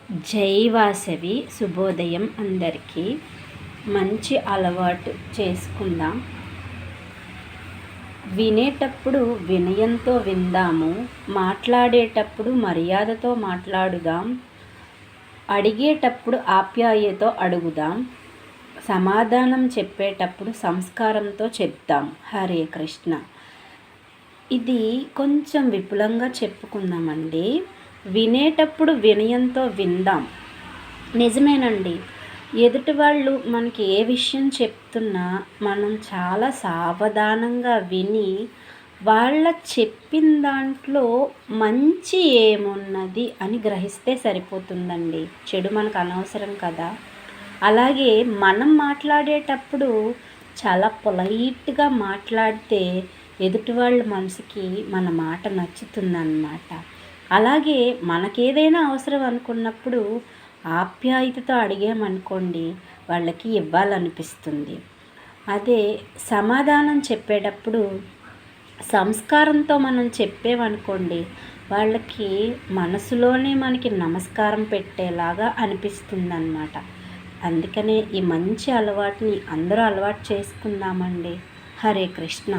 జై వాసవి శుభోదయం. అందరికీ మంచి అలవాటు చేసుకుందాం. వినేటప్పుడు వినయంతో విందాము, మాట్లాడేటప్పుడు మర్యాదతో మాట్లాడుదాం, అడిగేటప్పుడు ఆప్యాయతో అడుగుదాం, సమాధానం చెప్పేటప్పుడు సంస్కారంతో చెప్దాం. హరే కృష్ణ. ఇది కొంచెం విపులంగా చెప్పుకుందామండి. వినేటప్పుడు వినయంతో విందాం. నిజమేనండి. ఎదుటి వాళ్ళు మనకి ఏ విషయం చెప్తున్నా మనం చాలా సావధానంగా విని వాళ్ళ చెప్పిన దాంట్లో మంచి ఏమున్నది అని గ్రహిస్తే సరిపోతుందండి. చెడు మనకు అనవసరం కదా. అలాగే మనం మాట్లాడేటప్పుడు చాలా పొలైట్గా మాట్లాడితే ఎదుటి వాళ్ళ మనసుకి మన మాట నచ్చుతుందన్నమాట. అలాగే మనకేదైనా అవసరం అనుకున్నప్పుడు ఆప్యాయతతో అడిగామనుకోండి, వాళ్ళకి ఇవ్వాలనిపిస్తుంది. అదే సమాధానం చెప్పేటప్పుడు సంస్కారంతో మనం చెప్పామనుకోండి, వాళ్ళకి మనసులోనే మనకి నమస్కారం పెట్టేలాగా అనిపిస్తుందన్నమాట. అందుకనే ఈ మంచి అలవాటుని అందరూ అలవాటు చేసుకుందామండి. హరే కృష్ణ.